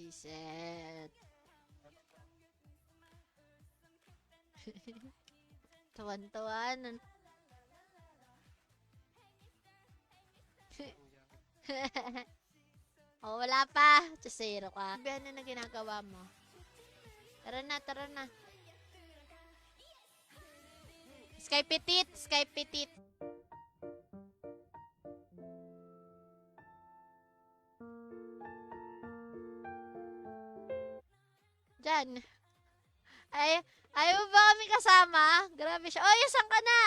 Reset. Tawan-tawan. Oh, wala pa. Chasero ka. Ano na ginagawa mo? Tara na, tara na. Sky Petit, Sky Petit. Diyan. Ayaw mo ba kami kasama? Grabe siya. Oh, saan ka na?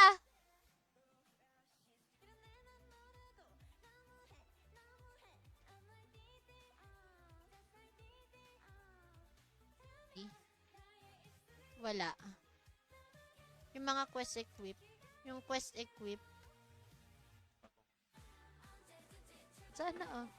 Wala. Yung mga quest equip. Yung quest equip. Sana oh.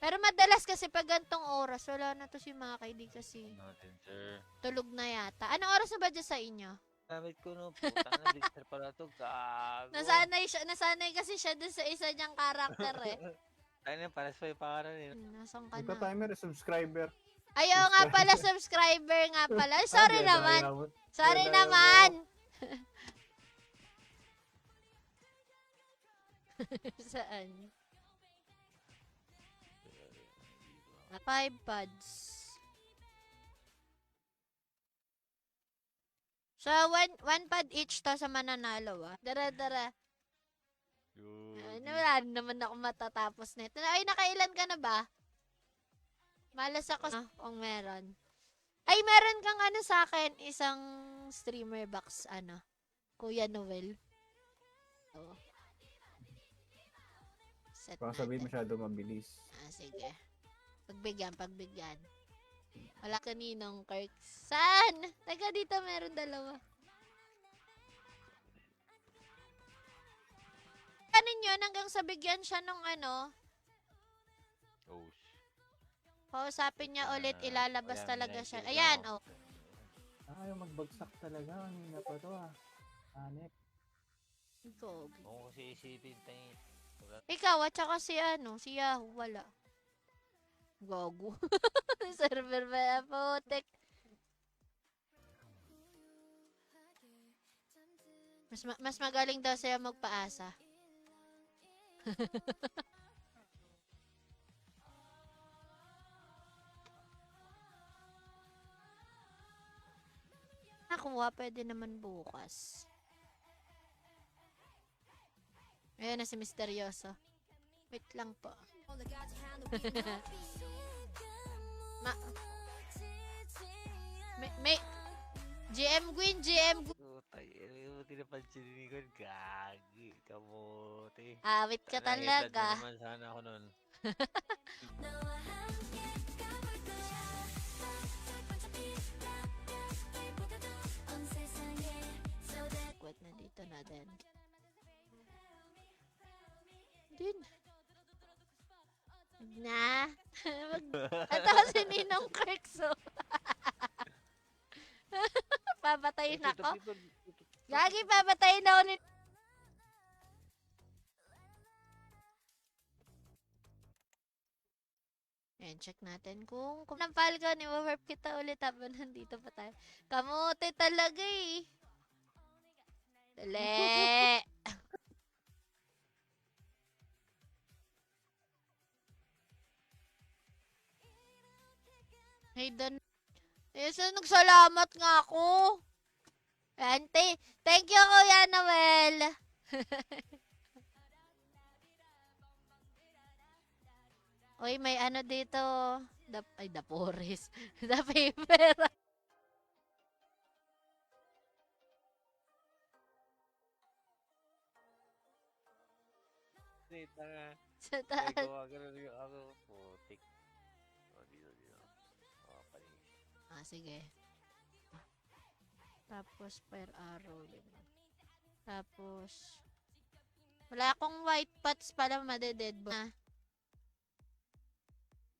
Pero madalas kasi pag gantong oras, wala na to si mga kaidig kasi. Natin, sir. Tulog na yata. Anong oras na ba dyan sa inyo? Gamit ko no, putang na, Dexter pala to, gago. Nasanay kasi siya dun sa isa niyang karakter eh. Ano, pares pa yung pangalan eh. Nasaan ka Ito na? timer, subscriber. Ayaw nga pala, subscriber nga pala. Ay, sorry naman. Sorry naman. Saan? 5 pods. So, one pad each to sa mananalo ah. Dara. Wala naman ako matatapos nito. Ay, nakailan ka na ba? Malas ako kung meron. Ay, meron kang ano sa akin, isang streamer box, Kuya Noel. Oh. Set Baka sabihin masyado mabilis. Sige. Pagbigyan. Wala kaninong Kirk. Saan? Taga dito meron dalawa. Kanin yun hanggang sa bigyan siya nung Oh, pausapin niya ulit, ilalabas talaga siya. Ayan, oh. Ayaw magbagsak talaga. Kanina pa to Hanep. Ikaw. kung kasi isipin tayo. Ikaw, at saka si Yahoo, wala. Gago. Server ba putek? Mas magaling daw sa'yo magpaasa. Nakuha, pwede naman bukas. Ayan na si Misteryoso. Wait lang po. May GM Gwyn. Putay, ano tinapansin ni Nikon? Gagi, kamote. Awit ka talaga. Naman sana ako nun. Wait na dito na din. Din. Na. Ito si Ninong Kirkso. Papatayin ako. Gagi, papatayin ako ni... Ayan, check natin kung nampal ko, ni-warp kita ulit habang nandito pa tayo. Kamote talaga eh. Dali. Hey, Don. Nagsalamat nga ako. Ante, thank you, Kuya Noel. Uy, may dito. The Forest. The paper. Sa taas. Gawa ganun yung ako, putik. Dito. Sige. Tapos, fire arrow. Yun. Tapos, wala akong white pots pala, madeded ba?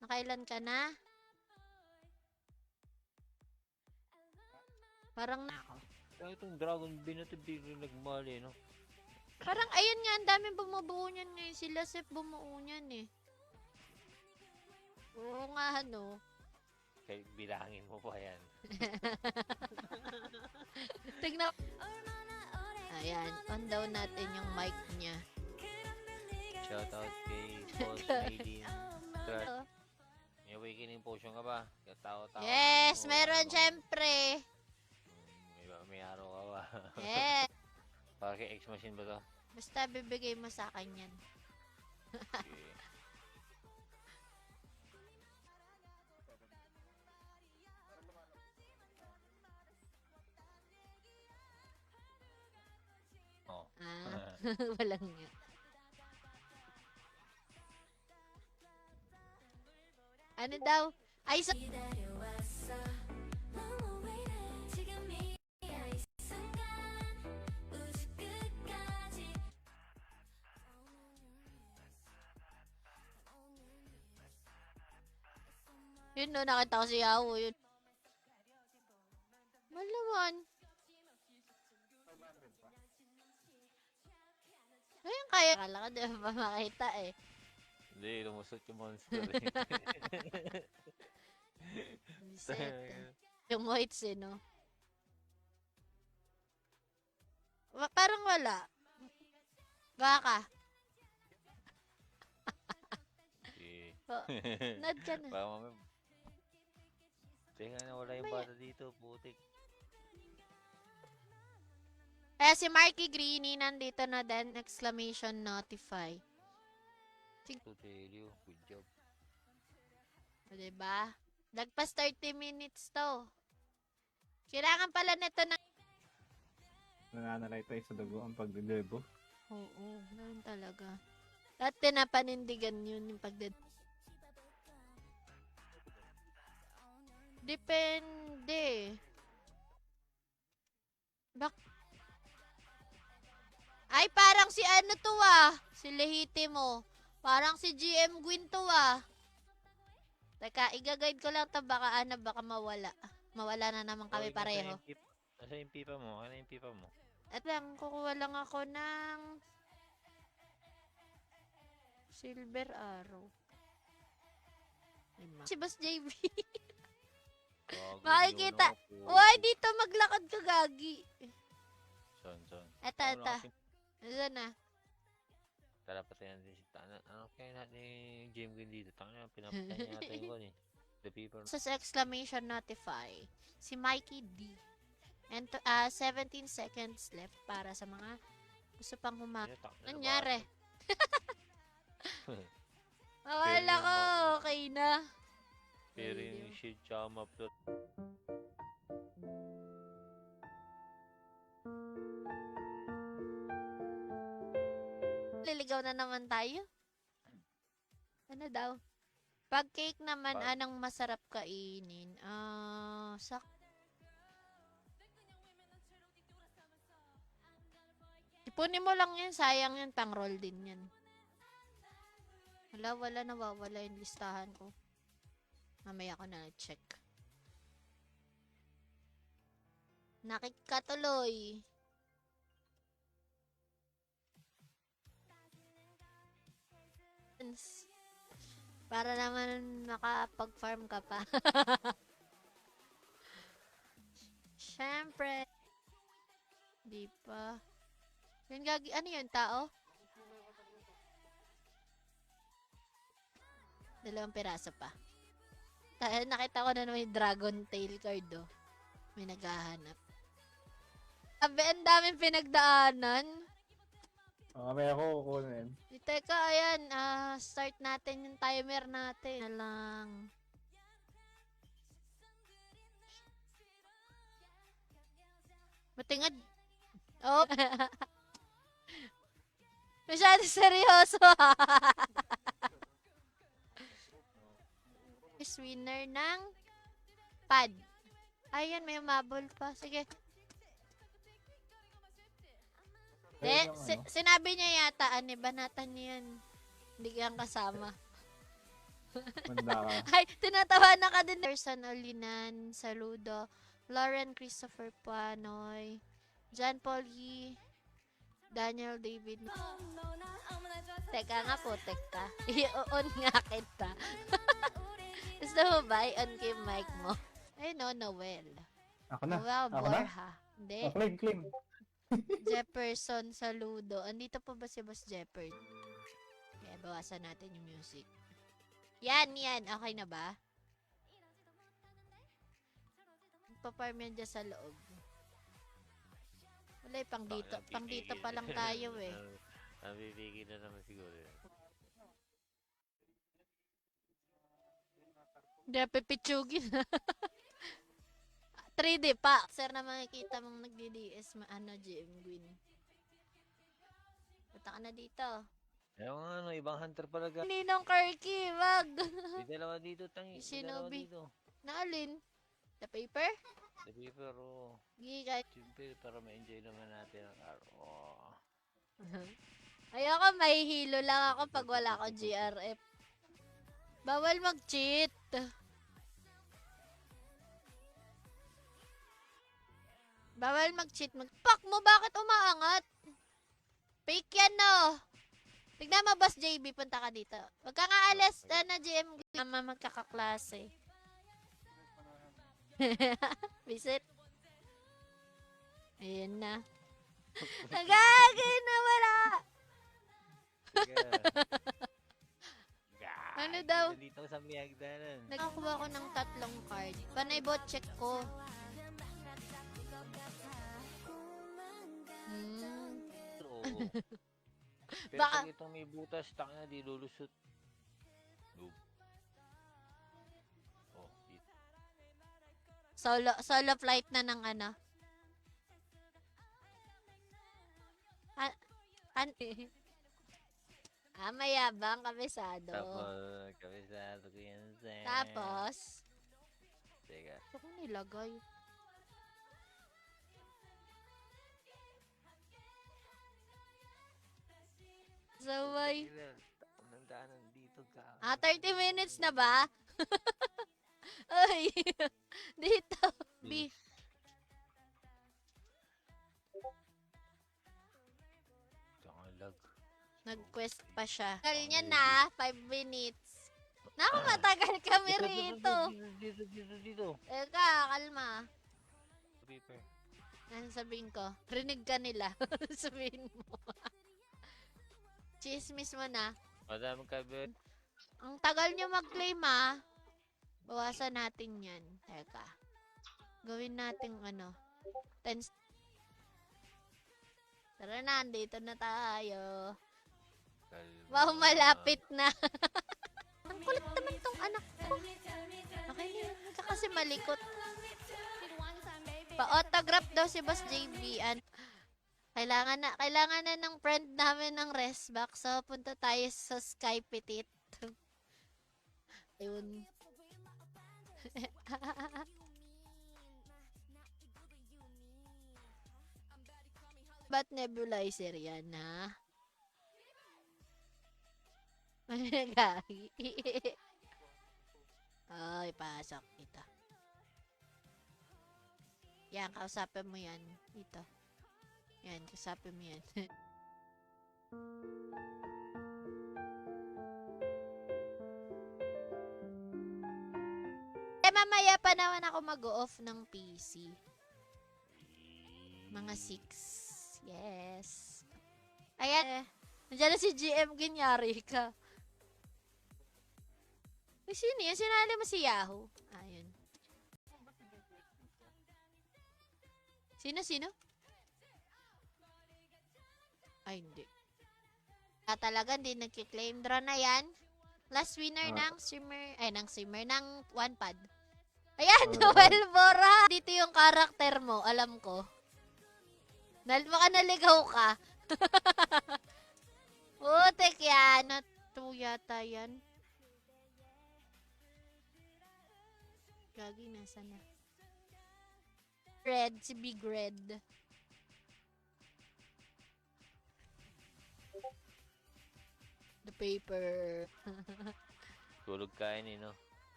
Nakailan ka na? Parang na ako. Kaya itong dragon bin na ito biglang nagmali, no? Parang, ayun nga, ang dami bumubuo niyan ngayon. Sila Sep bumuo niyan eh. Oo nga, ano. Kaya bilangin mo pa yan. Tignan. Ayan, on down natin yung mic niya. Shoutout kay Boss Maylin Trust. May awakening potion ka ba? Tao-tao. Yes, meron syempre. May araw ka ba? Yes. Para kay X-Machine ba to? Basta bibigay mo sa akin yan. Okay. Oh. Ah, walang nga. Ano daw? Ay, sa... Yun no, nakita ko si Yao, yun. Malaman. Ayun, kaya. Akala ka di ba makita eh. Hindi, lumusot yung monster eh. Set. Yung whites eh, no? Parang wala. Baka. Okay. Oh, nod ka na. Baka mamaya. Teka na, wala yung bata dito, putik. Eh, si Marky Greeny nandito na din. Exclamation notify. To tell you, good job. O, diba? Lagpas 30 minutes to. Kailangan pala nito na... Nananalay tayo sa dugo ang pagdedebo. Oo, ganun talaga. At pinapanindigan yun yung Depende. Ay, parang si ano to ah. Si Lehitimo. Parang si GM Gwyn to ah. Teka, i-guide ko lang to baka baka mawala. Mawala na naman kami pareho. Nasa yung pipa mo? Ano yung pipa mo? At lang, kukuha lang ako ng silver arrow. Si Boss JB. Makikita. Uy, dito maglakad ka, gagi. Son. Eto. Ano na? Tara patayan din si Tana. Ano kaya natin yung game game dito? Tanga, pinapatayan niya natin yung eh. The people. Sa exclamation notify, si Mikey D. And 17 seconds left para sa mga gusto pang Nangyari. Mawala ko. Okay na. Pero yung shit siya ma-upload. Liligaw na naman tayo. Ano daw? Pag cake naman, anong masarap kainin? Ipunin mo lang yan. Sayang yan. Pang-roll din yan. Wala. Nawawala yung listahan ko. Mamaya ko na check. Nakikatuloy. Para naman makapag-farm ka pa. Siyempre. Di pa. Ano yun, tao? 2 piraso pa. Nakita ko na naman yung dragon tail card, oh. May naghahanap. Sabi, ang daming pinagdaanan. Mamaya ko kukunin. Teka, ayan. Start natin yung timer natin. Na lang. Matingad. Oh. Masyado seryoso. Is winner ng pad. Ayan, may umabol pa. Sige. Sinabi niya yata, banatan niya yan. Hindi kang kasama. Manda ka. Ay, tinatawa na ka din. Person Olinan, Saludo, Lauren Christopher Panoy, John Paul Yee, Daniel David. Teka nga po, teka. I-on nga kita. Gusto mo ba? I-on ko yung mic mo. Ay no, Noel. Ako na. Noel Ako na? Borja. Hindi. Oh, claim. Jefferson Saludo. Andito pa ba si Boss Jeopard? Yeah, bawasan natin yung music. Yan. Okay na ba? Paparm yan dyan sa loob. Wala pang dito pa lang tayo eh. Nabibigil na naman siguro yan. Hindi, pipitsugin. 3D pa. Sir na makikita mong nagdi-DS, GM Gwyn. Punta ka na dito. Ayaw nga, ibang hunter pala ga. Ninong Kirky, wag. May dalawa dito, tangi. May dalawa Shinobi. dito. Naalin? The paper? Sabi pero, Giga. siyempre, para ma-enjoy naman natin ang araw. Ayoko, mahihilo lang ako pag wala ko GRF. Bawal mag-cheat. Bawal mag-cheat. Pak mo, bakit umaangat? Fake yan, no? Tignan mo, Boss JB, punta ka dito. Huwag ka nga alas na GM. Mama, magkakaklase. Visit. Ayan na. Nagagay na wala. Ano daw? Dito sa miyagdanan. Nakakuha ko ng 3 card. Panay bot check ko. Oo. Pero Baka- pag itong may butas, tanga di lulusot. Noob. Oh, hit. Solo flight na ng ano. Mayabang, kabisado. Tapos, kabisado ko yan sa... Tapos, Teka. ito ko nilagay. Saway. Ang daanan dito ka. 30 minutes na ba? Ay, dito. B. Tsaka lag. Nag-quest pa siya. Tagal niya na, 5 minutes. Naku, matagal kami rito. Dito. Eka, kalma. Paper. Ano sabihin ko? Rinig ka nila. Sabihin mo. Chismis mo na. Madam Kabir. Ang tagal nyo mag-claim ah. Bawasan natin yan. Teka. Gawin natin 10. Tara na, andito na tayo. Wow, malapit na. Ang kulit naman tong anak ko. Okay na yun. Huwag ka kasi malikot. Pa-autograph daw si Boss JB. Kailangan na ng friend namin ng rest box. So, punta tayo sa Sky Petit. Ayun. Ba't nebulizer yan, ha? Gagi. Ay, pasok kita. Yan, kausapin mo yan. Dito. Yan, kausapin mo yan. Mamaya pa naman ako mag-off ng PC. Mga 6. Yes. Ayan. Nandiyan na si GM, ginyari ka. Uy, sino yan? Sinali mo si Yahoo. Ayun. Sino? Ay, hindi. Talaga, hindi nagkiklaim. Draw na yan. Last winner ng streamer, ng 1 pad. Ayan, Noel Bora! Dito yung karakter mo, alam ko. Baka naligaw ka. Putik yan. Ito yata yan. Gagi, nasa na? Red, si Big Red. The paper. Tulog kain no?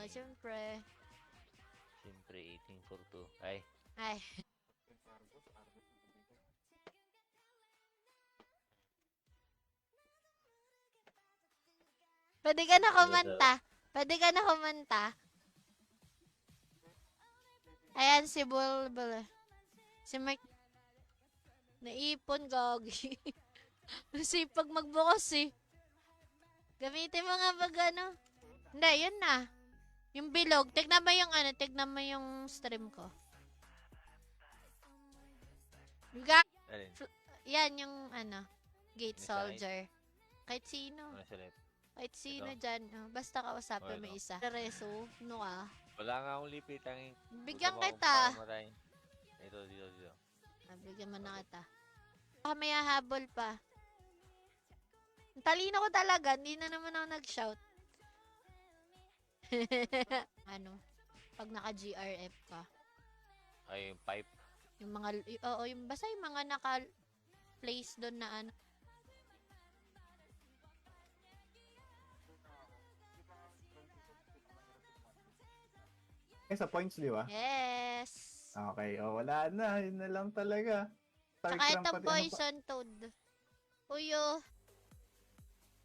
Siyempre. Siyempre, 1842. Ay. Ay. Pwede ka na kumanta. Pwede ka na kumanta. Ayan, si Bulbul. Si Mike. Naipon, gagi. Sipag magbukas eh. Gamitin mo nga pag ano. Hindi, yun na. Yung bilog. Tignan mo yung ano, tignan mo yung stream ko. Alin? Yan yung ano, gate Yung sa right? soldier. Kahit sino. Ano sa left? Kahit sino Ito? dyan. Basta kausapin mo Ano? isa. Reso, no ka. Wala nga akong lipit. Ang Bigyan gusto mo akong kita. pakamatay. Ito, dito. Bigyan mo na kita. Baka may hahabol pa. Ang talino ko talaga. Hindi na naman ako nag-shout. Ano? Pag naka-GRF ka. Ay, yung pipe. Yung mga, oo, yung basta yung mga naka-place doon na ano. Sa points, di ba? Yes! Okay, wala na. Yun na lang talaga. Saka Starcraft itong pati ano pa. poison toad. Uyo.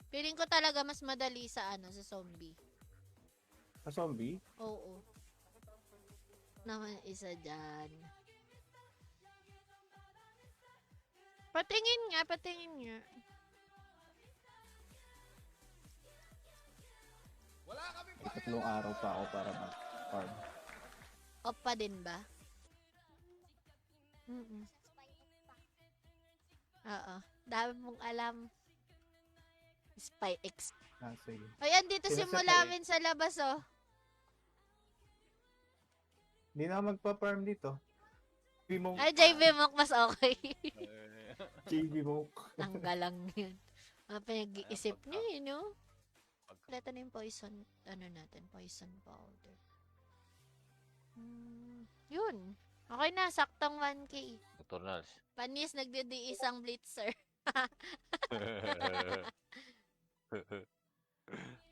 Feeling ko talaga mas madali sa ano, sa zombie. Sa zombie? Oo. Naman isa dyan. Patingin nga, patingin nga. May 3 araw pa ako para mag-farm. Off pa din ba? Oo. Dami mong alam. Spy X. Sige. Ayan, dito Sinaset simula na eh. amin sa labas, oh. Hindi na ako magpa-farm dito. JB Monk. Ay, JB Monk mas okay. JB Monk. Ang galang yun. Ang pinag-iisip niyo, you know? Ito na yung poison, ano natin, poison powder. Yun. Okay na, saktong 1K. Nocturnals. Panis, nagdi-isang blitzer.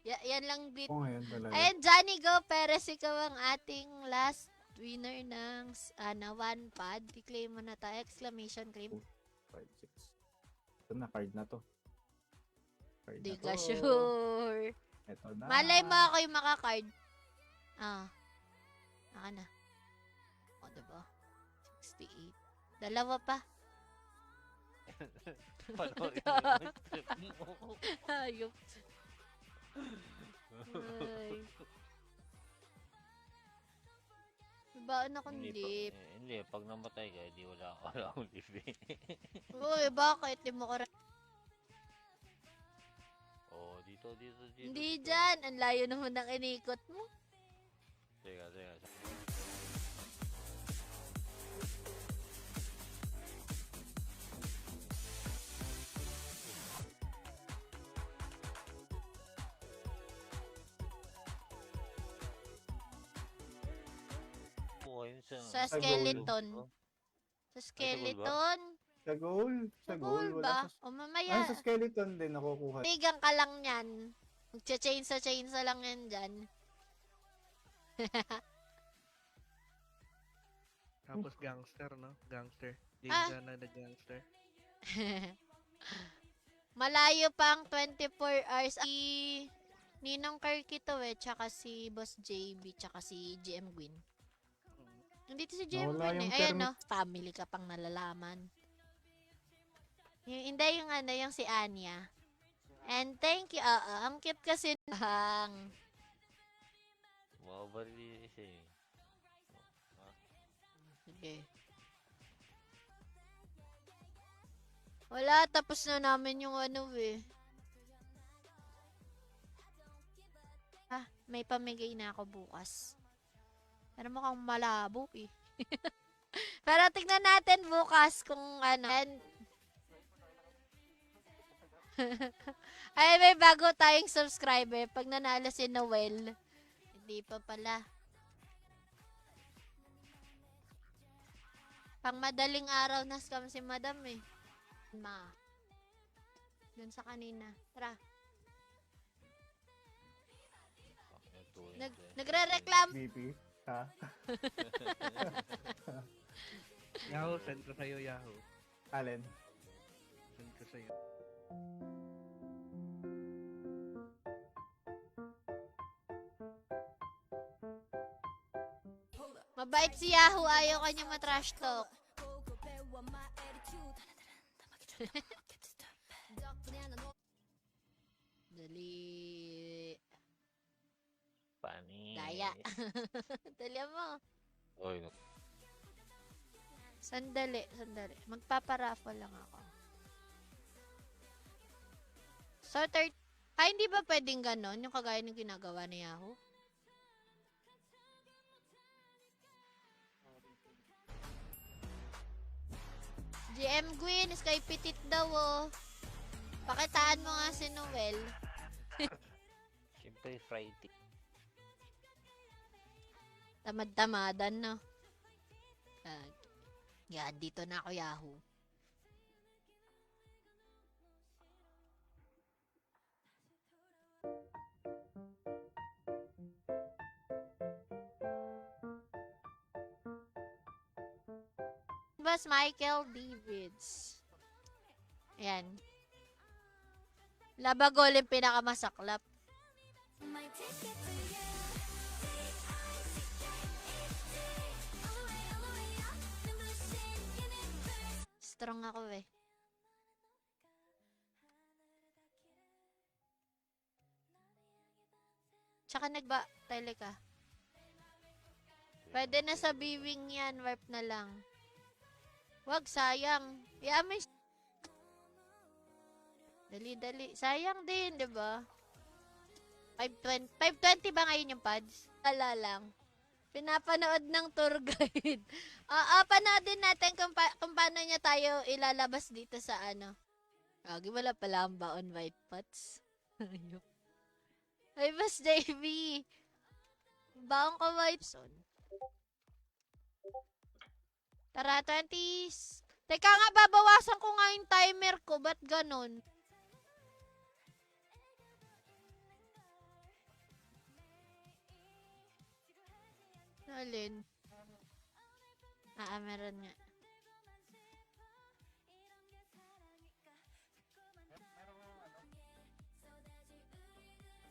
Yan lang blitz. Oo, ngayon talaga. Ayan, Johnny Go Perez, ikaw ang ating last winner ng one pad. I-claim mo na tayo. Exclamation claim. 5, 6. Ito na, card na to. Card Di na ka to. sure. Ito na. Malay mo ako yung makakard. Naka na. O, diba? 68. Dalawa pa. Panoorin mo yung strip mo. Ayop. Ay. Baon akong lip. Hindi, pag namatay ka, hindi wala akong lip eh. Uy, bakit? Di mo ka Oh, dito. Hindi dito. dyan. Ang layo naman ng inikot mo. Teka. Oh, ayun Sa Sa skeleton. goal. Sa skeleton. Sa goal. Sa goal. goal Wala ba? sa... O Ay, mamaya. sa skeleton din nakukuha. Tigang ka lang yan. Magcha-chainsa lang yan dyan. Tapos gangster, no? Gangster. Game Ah. ka na gangster. Malayo pang 24 hours. Ninong Kirky to tsaka si Boss JB, tsaka si GM Gwyn. Nandito si GM Nawala Gwyn yung Ayan, permit. no? Family ka pang nalalaman. Hindi yung ano, yung si Anya. And thank you, ang cute kasi hang. Mababali siya eh. Sige. Wala, tapos na namin yung ano eh. May pamigay na ako bukas. Pero mukhang malabo eh. Pero tignan natin bukas kung ano. Ay, may bago tayong subscriber. Pag nanalo si Noel. Hindi pa pala. Pang madaling araw na scam si Madam eh. Dun sa kanina. Tara. Nagre-reclam. BP. Ha? Yahoo, send ko sa'yo, Yahoo. Alin? Send ko sa'yo. Mabait si Yahoo, ayaw kanya matrash talk. Dali. Pani. Daya. Dali mo. Oy, Sandali. Magpaparaffle lang ako. So, hindi ba pwedeng ganon? Yung kagaya ng ginagawa ni Yahoo? GM Gwyn, Sky Petit daw oh. Pakitaan mo nga si Noel. siyempre Friday. Tamad-tamadan, no? Yan, dito na ako, Yahoo. Boss Michael Davids. Ayan. Labagol yung pinakamasaklap. Strong ako eh. Tsaka tele ka. Pwede na sa biwing yan, warp na lang. Wag, sayang. May... Dali. Sayang din, di ba? 520 ba ngayon yung pads? Ala lang. Pinapanood ng tour guide. Panoodin natin kung paano niya tayo ilalabas dito sa ano. Gagi, wala pala ang baon white pots. Ayop. Ay, Boss JB. Baon ka white son. Tara, 20s. Teka nga, babawasan ko nga yung timer ko. Ba't ganon? Alin? Meron nga.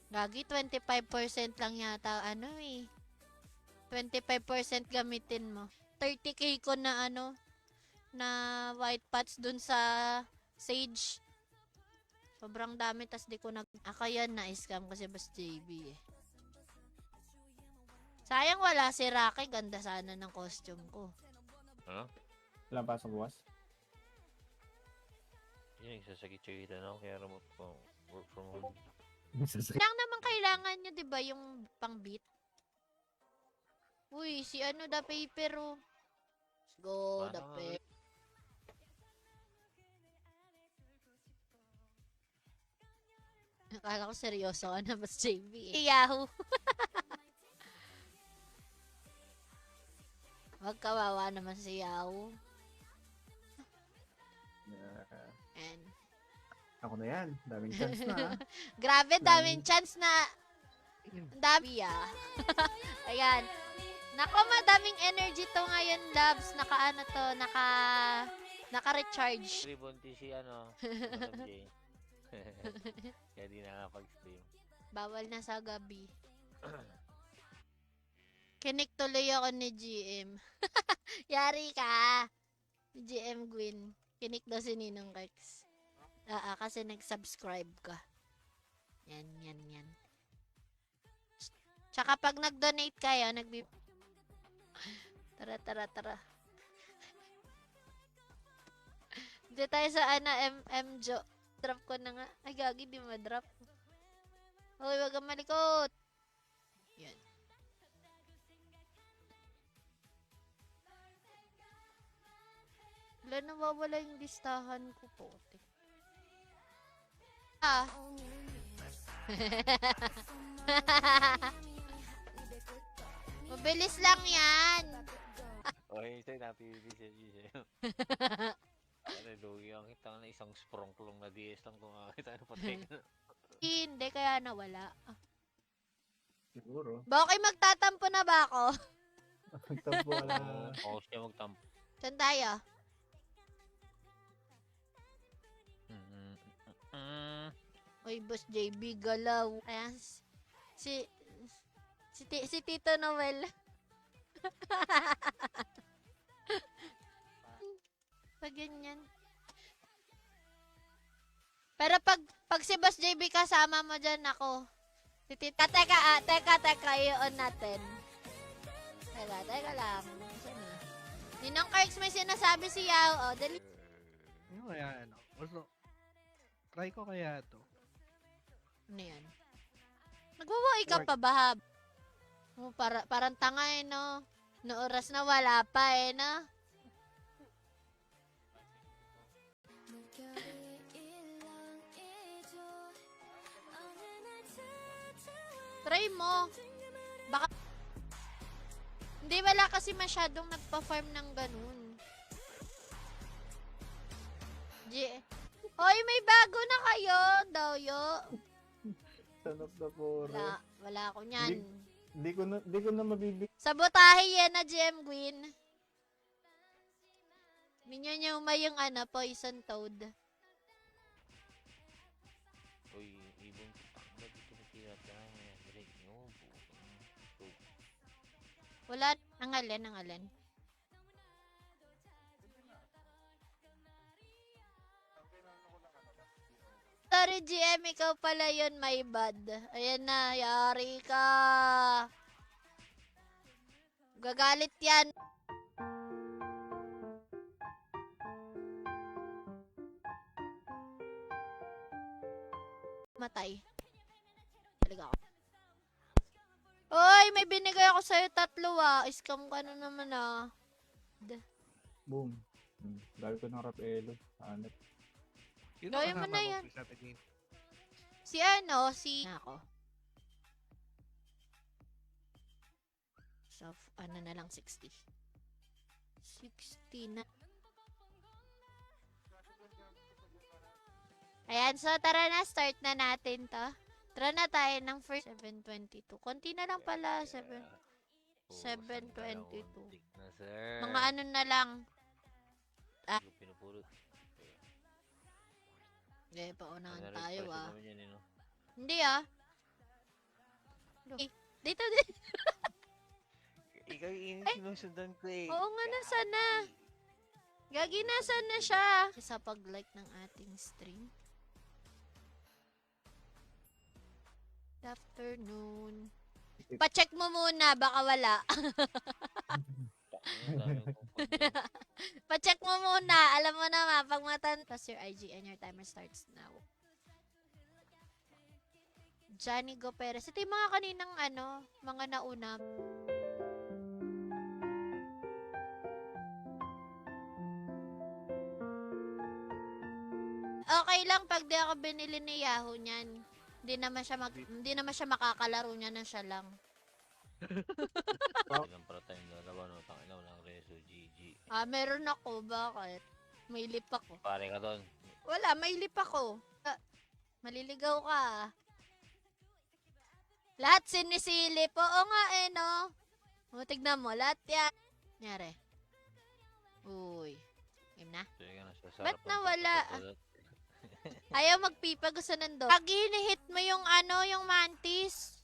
Gagi, 25% lang yata, 25% gamitin mo. 30k ko na na white pots dun sa Sage. Sobrang dami, tas di ko yan, na-scam kasi Boss JB eh. Sayang wala si Rocky, ganda sana ng costume ko. Ano? Wala pa sa buwas? Yun, nagsasakit siya kita, no? Kaya remote ko, work from home. Lang naman kailangan nyo, di ba, yung pang-beat? Uy, si the paper, oh. Let's go, the Parang paper. Akala ko seryoso ka na, Boss JB. Yahoo! Wag kawawa naman si Yahoo. And, Ako na yan. Daming chance na. grabe, daming chance na. Dami Ayan. Nako, madaming energy to ngayon, Labs. Naka-recharge. Ribonti si Madam Jane. Kaya di nakapag-stream. Bawal na sa gabi. Kinik tuloy ako ni GM. Yari ka. GM Gwyn. Kinik daw si Ninong Rex. Kasi nag-subscribe ka. Yan. Tsaka pag nag-donate kayo, Tara. Dito tayo sa Jo. Drop ko na nga. Ay, gagi, di ma-drop. Hoy, wag kang malikot. Yan. Wala, nawawala yung listahan ko po. Mabilis lang yan. Okay, sa'yo napibili siya. Ano, lugi ang kita na isang sprongklong na DS lang kung makakita na patay ka. Hindi, kaya nawala. Siguro. Bakit magtatampo na ba ako? Magtampo wala. Oo, siya magtampo. Saan tayo? Uy, Boss JB, galaw. Ayan, si Tito Noel. Pag ganyan. Pero pag si Boss JB kasama mo dyan ako. Teka, i-on natin. Teka lang. Saan na? Ninong Kirks may sinasabi si Yao. Oh, dali. Ano kaya ano? Gusto, try ko kaya to. Ano yan? Nagwawa ka pa ba, Hab? Oh, parang tanga eh, no? No oras na wala pa eh, no? Try mo. Baka... Hindi, wala kasi masyadong nagpa-farm ng ganun. Hoy, may bago na kayo, Doyo. Son of the forest. Wala ako niyan. Di ko na mabibig. Sabotahe yan na GM Gwyn. Minyo niyo yung poison toad. Uy, ibon ba't ito na tinataya? Break nyo, bukang. Wala, ang alin. Sorry GM, ikaw pala yun, my bad. Ayan na, yari ka. Gagalit yan. Matay. Talaga ako. Oy, may binigay ako sa'yo 3 Scam ka na naman Boom. Dami ko ng Rapelo. Hanap. Yun Gawin mo kasama na ko yan. sa atin. Si ako. So, na lang 60. 60 na. Ayan, so tara na, start na natin to. Tara na tayo ng first 722. Konti na lang pala, 722. Na, sir. Mga ano na lang. Hindi ko pinupulot. Okay, paunahan Ano, tayo request ah. naman yan, no? Hindi ah. Dito din. Ikaw yung sinusundan ko eh. Oo nga, nasaan na? Gagi, nasaan na siya? Sa pag-like ng ating stream. Good afternoon. Pa-check mo muna, baka wala. Pa-check mo muna. Alam mo naman, pag plus your IG and your timer starts now. Johnny Go Perez. Ito yung mga kaninang mga nauna. Okay lang pag di ako binili ni Yahoo niyan. Hindi naman siya makakalaro niya na siya lang. Ilang para tayong dalawa, no? Tangina mo ng Reso, GG. Meron ako. Bakit? May lip ako. Pare ka doon. Wala, may lip ako. Maliligaw ka. Lahat sinisilip. Oo nga no. Tignan mo, lahat yan. Nyari. Uy. Game na? Sige na, sa sarap Ba't ang nawala? pagkakatulad. Ayaw magpipa, gusto nando. Pag hinihit mo yung yung mantis.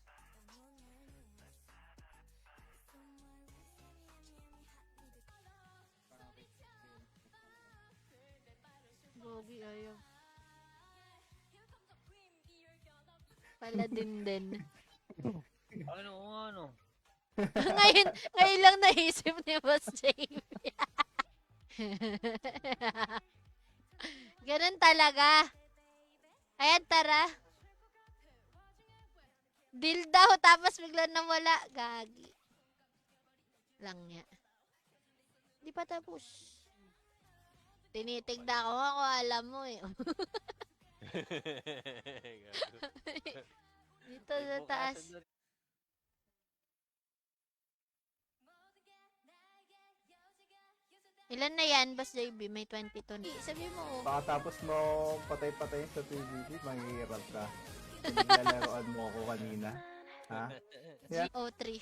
Gogi, ayaw. Pala din. Ano? ngayon lang naisip ni Boss Jamie. Ganun talaga. Ayan, tara. Deal daw, tapos bigla nawala. Gagi. Lang niya. Di pa tapos. Tinitigda ko nga kung alam mo eh. Dito sa taas. Ilan na yan, Boss JB? May 22 na. Sabi mo, Pakatapos mo patay-patay sa PvP, manghihirap ka. Pinaglalaroan mo ako kanina. Ha? Yeah. GO3.